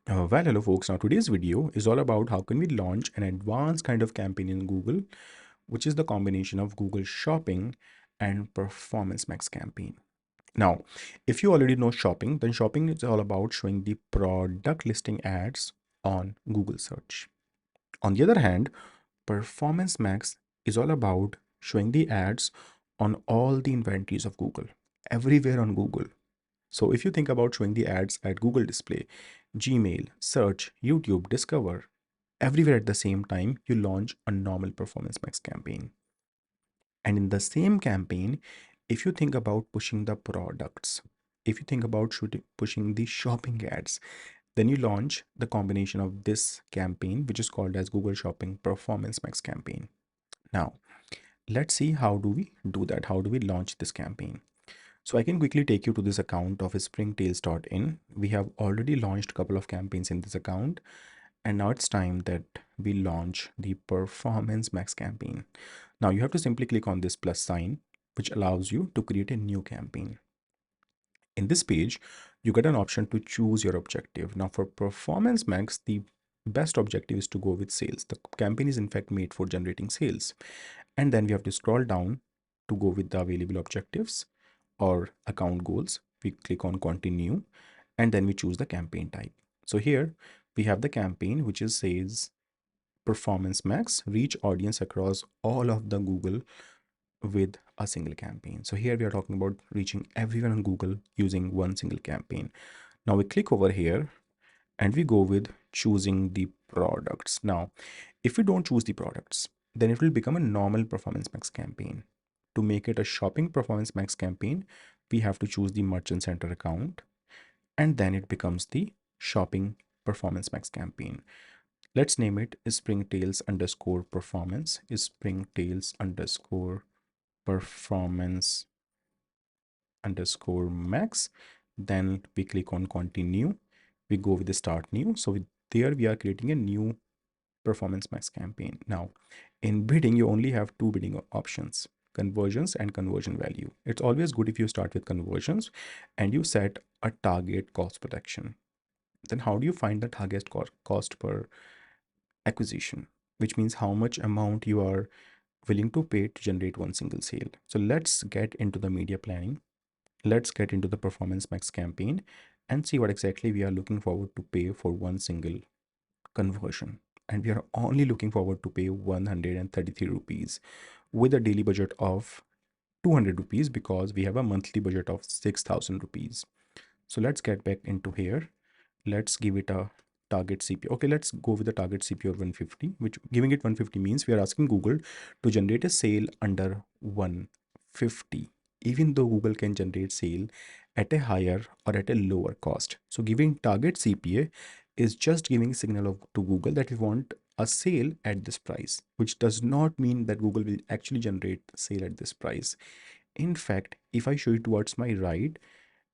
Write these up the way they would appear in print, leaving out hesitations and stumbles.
Well, hello folks. Now today's video is all about how can we launch an advanced kind of campaign in Google, which is the combination of Google Shopping and Performance Max campaign. Now, if you already know shopping, then shopping is all about showing the product listing ads on Google search. On the other hand, Performance Max is all about showing the ads on all the inventories of Google, everywhere on Google. So if you think about showing the ads at Google Display, Gmail, Search, YouTube, Discover, everywhere at the same time, you launch a normal Performance Max campaign. And in the same campaign, if you think about pushing the products, if you think about pushing the shopping ads, then you launch the combination of this campaign, which is called as Google Shopping Performance Max campaign. Now, let's see how do we do that? How do we launch this campaign? So I can quickly take you to this account of springtails.in. We have already launched a couple of campaigns in this account, and now it's time that we launch the Performance Max campaign. Now you have to simply click on this plus sign, which allows you to create a new campaign. In this page, you get an option to choose your objective. Now for Performance Max, the best objective is to go with sales. The campaign is in fact made for generating sales. And then we have to scroll down to go with the available objectives or account goals. We click on continue and then we choose the campaign type. So here we have the campaign which is says Performance Max, reach audience across all of the Google with a single campaign. So here we are talking about reaching everyone on Google using one single campaign. Now we click over here and we go with choosing the products. Now, if we don't choose the products, then it will become a normal Performance Max campaign. To make it a shopping Performance Max campaign, we have to choose the Merchant Center account, and then it becomes the shopping Performance Max campaign. Let's name it Springtails underscore performance, Springtails underscore performance underscore max. Then we click on continue. We go with the start new. So there we are creating a new Performance Max campaign. Now, in bidding, you only have two bidding options, conversions and conversion value. It's always good if you start with conversions and you set a target cost protection. Then how do you find the target cost per acquisition, which means how much amount you are willing to pay to generate one single sale. So let's get into the media planning. Let's get into the Performance Max campaign and see what exactly we are looking forward to pay for one single conversion. And we are only looking forward to pay 133 rupees with a daily budget of 200 rupees because we have a monthly budget of 6,000 rupees. So let's get back into here. Let's give it a target CPO. Okay, let's go with the target CPO of 150, which giving it 150 means we are asking Google to generate a sale under 150, even though Google can generate sale at a higher or at a lower cost. So giving target CPA is just giving signal to Google that we want a sale at this price, which does not mean that Google will actually generate sale at this price. In fact, if I show you towards my right,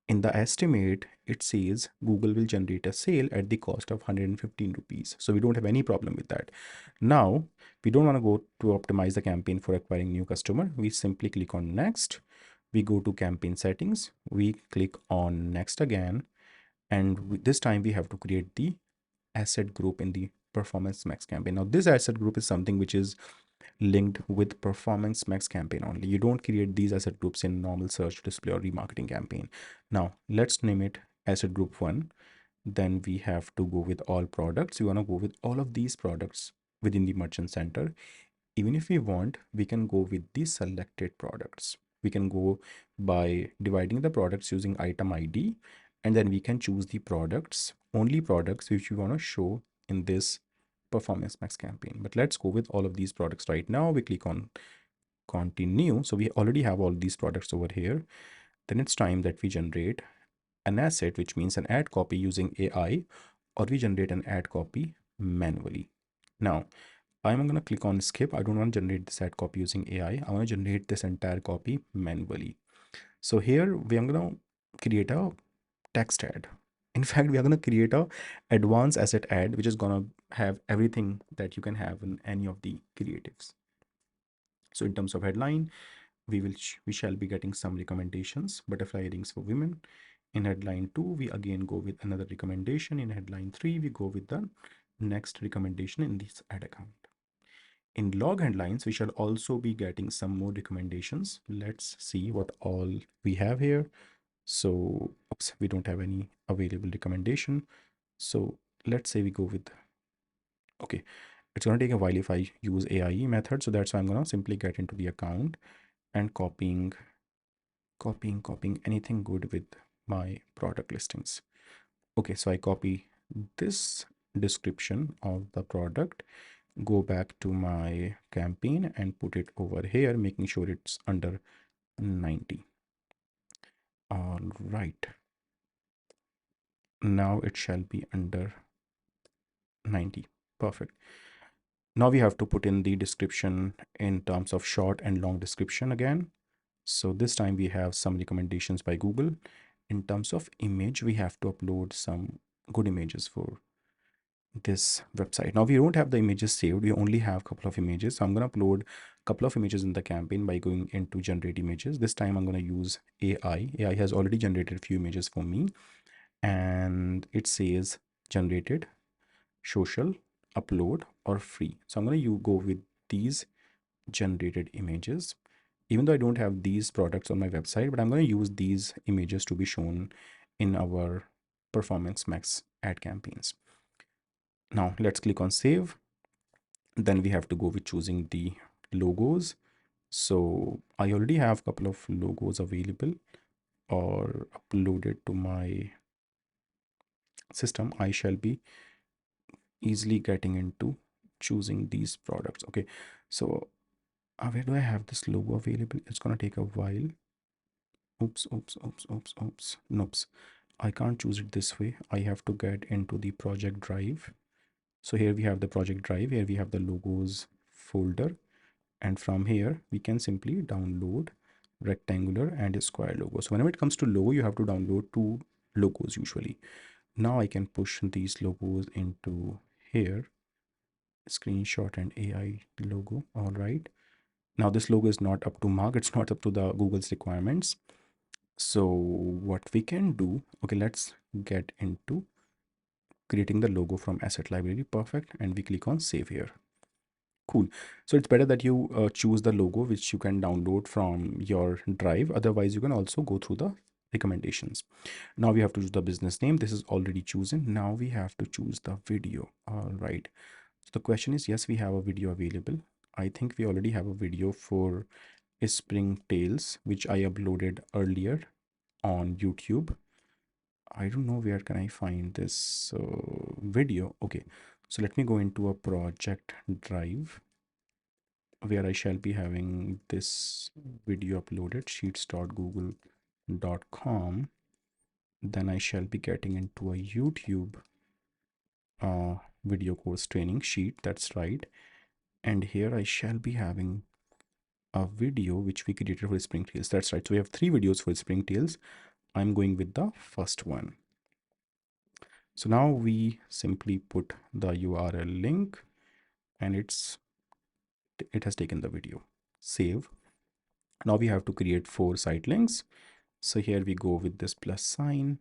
in the estimate, it says Google will generate a sale at the cost of 115 rupees. So we don't have any problem with that. Now, we don't want to go to optimize the campaign for acquiring new customer. We simply click on next. We go to campaign settings. We click on next again. And this time we have to create the asset group in the Performance Max campaign. Now, this asset group is something which is linked with Performance Max campaign only. You don't create these asset groups in normal search, display, or remarketing campaign. Now let's name it asset group 1. Then we have to go with all products. We want to go with all of these products within the merchant center. Even if we want, we can go with the selected products. We can go by dividing the products using item ID, and then we can choose the products, only products which we want to show in this Performance Max campaign. But let's go with all of these products right now. We click on continue. So we already have all these products over here. Then it's time that we generate an asset, which means an ad copy using AI, or we generate an ad copy manually. Now, I'm going to click on skip. I don't want to generate this ad copy using AI. I want to generate this entire copy manually. So here we are going to create a text ad. In fact, we are going to create a advanced asset ad, which is going to have everything that you can have in any of the creatives. So in terms of headline, we shall be getting some recommendations: butterfly earrings for women. In headline 2, we again go with another recommendation. In headline 3, we go with the next recommendation in this ad account. In log headlines, we shall also be getting some more recommendations. Let's see what all we have here. So, oops, we don't have any available recommendation. So let's say we go with, okay, it's going to take a while if I use AIE method. So that's why I'm going to simply get into the account and copying anything good with my product listings. Okay, so I copy this description of the product, go back to my campaign and put it over here, making sure it's under 90. All right. Now it shall be under 90. Perfect. Now we have to put in the description in terms of short and long description again. So this time we have some recommendations by Google. In terms of image, we have to upload some good images for this website. Now we don't have the images saved. We only have a couple of images. So I'm going to upload a couple of images in the campaign by going into generate images. This time I'm going to use AI. AI has already generated a few images for me, and it says generated, social, upload, or free. So I'm going to go with these generated images, even though I don't have these products on my website, but I'm going to use these images to be shown in our Performance Max ad campaigns. Now let's click on save. Then we have to go with choosing the logos. So I already have a couple of logos available or uploaded to my system. I shall be easily getting into choosing these products. Okay, so where do I have this logo available? It's gonna take a while. Oops. Nope. I can't choose it this way. I have to get into the project drive. So here we have the project drive. Here we have the logos folder. And from here, we can simply download rectangular and a square logo. So whenever it comes to logo, you have to download two logos usually. Now I can push these logos into here. Screenshot and AI logo. All right. Now this logo is not up to mark. It's not up to the Google's requirements. So what we can do, okay, let's get into creating the logo from asset library. Perfect. And we click on save here. Cool. So it's better that you choose the logo which you can download from your drive. Otherwise, you can also go through the recommendations. Now we have to choose the business name. This is already chosen. Now we have to choose the video. All right. So the question is, yes, we have a video available. I think we already have a video for Spring Tales, which I uploaded earlier on YouTube. I don't know where can I find this video. Okay, so let me go into a project drive where I shall be having this video uploaded, sheets.google.com. Then I shall be getting into a YouTube video course training sheet. That's right. And here I shall be having a video which we created for Springtails. That's right. So we have three videos for Springtails. I'm going with the first one. So now we simply put the URL link and it has taken the video. Save. Now we have to create 4 site links. So here we go with this plus sign,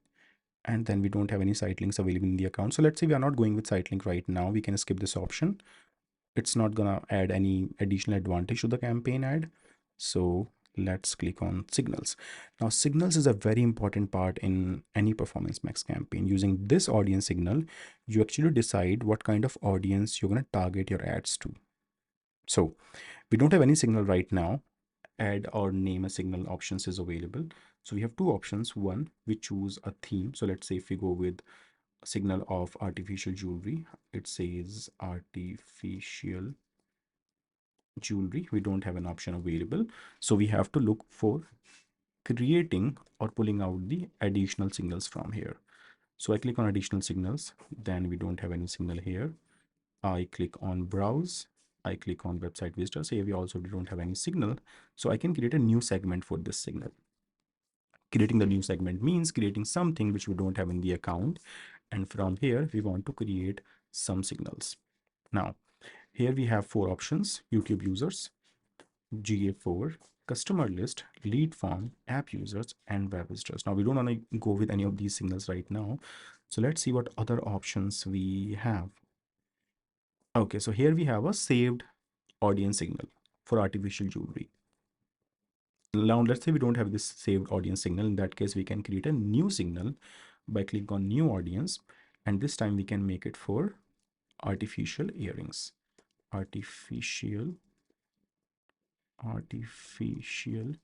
and then we don't have any site links available in the account. So let's say we are not going with site link right now. We can skip this option. It's not gonna add any additional advantage to the campaign ad. So let's click on signals. Now signals is a very important part in any Performance Max campaign. Using this audience signal, you actually decide what kind of audience you're going to target your ads to. So we don't have any signal right now. Add or name a signal options is available. So we have two options. One, we choose a theme. So let's say if we go with a signal of artificial jewelry, it says artificial jewelry. We don't have an option available. So we have to look for creating or pulling out the additional signals from here. So I click on additional signals, then we don't have any signal here. I click on browse, I click on website visitor. So here we also don't have any signal. So I can create a new segment for this signal. Creating the new segment means creating something which we don't have in the account. And from here, we want to create some signals. Now, here we have 4 options: YouTube users, GA4, customer list, lead form, app users, and web visitors. Now we don't want to go with any of these signals right now. So let's see what other options we have. Okay, so here we have a saved audience signal for artificial jewelry. Now let's say we don't have this saved audience signal. In that case, we can create a new signal by clicking on new audience, and this time we can make it for artificial earrings. Artificial artificial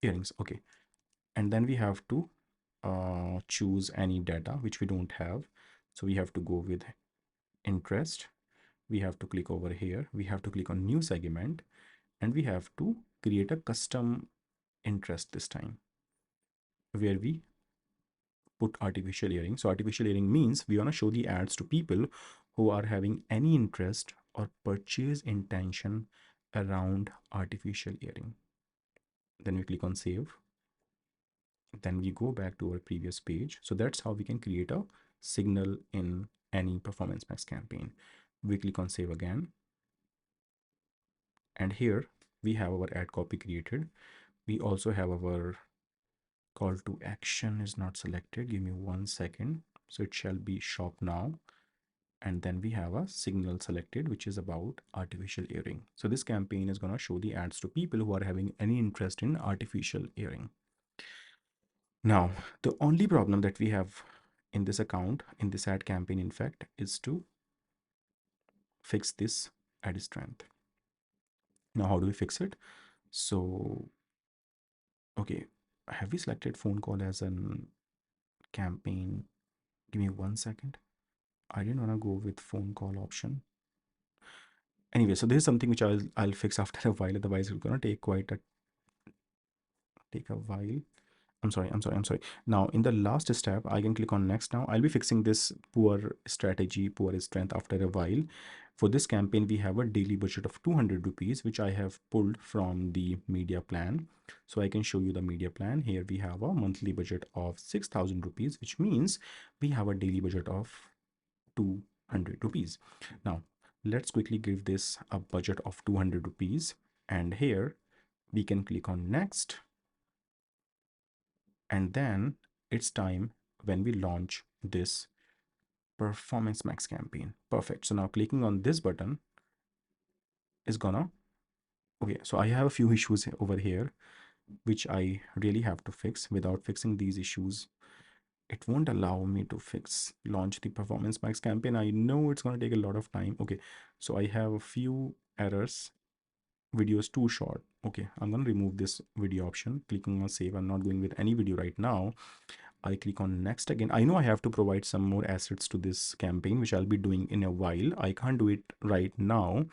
earrings. Okay, and then we have to choose any data which we don't have. So we have to go with interest. We have to click over here. We have to click on new segment, and we have to create a custom interest this time, where we put artificial earring. So artificial earring means we want to show the ads to people who are having any interest or purchase intention around artificial earring. Then we click on save. Then we go back to our previous page. So that's how we can create a signal in any Performance Max campaign. We click on save again. And here we have our ad copy created. We also have our call to action is not selected. Give me 1 second. So it shall be shop now. And then we have a signal selected, which is about artificial earring. So this campaign is going to show the ads to people who are having any interest in artificial earring. Now, the only problem that we have in this account, in this ad campaign, in fact, is to fix this ad strength. Now, how do we fix it? So, okay, have we selected phone call as an campaign? Give me 1 second. I didn't want to go with phone call option. Anyway, so this is something which I'll fix after a while. Otherwise, it's gonna take a while. I'm sorry. Now, in the last step, I can click on next now. I'll be fixing this poor strategy, poor strength after a while. For this campaign, we have a daily budget of 200 rupees, which I have pulled from the media plan. So I can show you the media plan. Here we have a monthly budget of 6,000 rupees, which means we have a daily budget of 200 rupees. Now, let's quickly give this a budget of 200 rupees. And here we can click on next, and then it's time when we launch this Performance Max campaign. Perfect. So now clicking on this button is gonna, okay, so I have a few issues over here which I really have to fix. Without fixing these issues, it won't allow me to launch the Performance Max campaign. I know it's gonna take a lot of time. Okay, so I have a few errors. Video is too short. Okay, I'm gonna remove this video option, clicking on save. I'm not going with any video right now. I click on next again. I know I have to provide some more assets to this campaign, which I'll be doing in a while. I can't do it right now.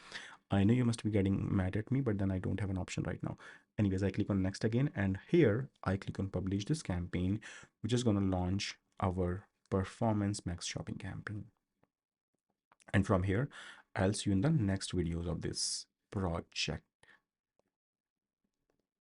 I know you must be getting mad at me, but then I don't have an option right now. Anyways, I click on next again, and here I click on publish this campaign, which is going to launch our Performance Max Shopping campaign. And from here, I'll see you in the next videos of this project.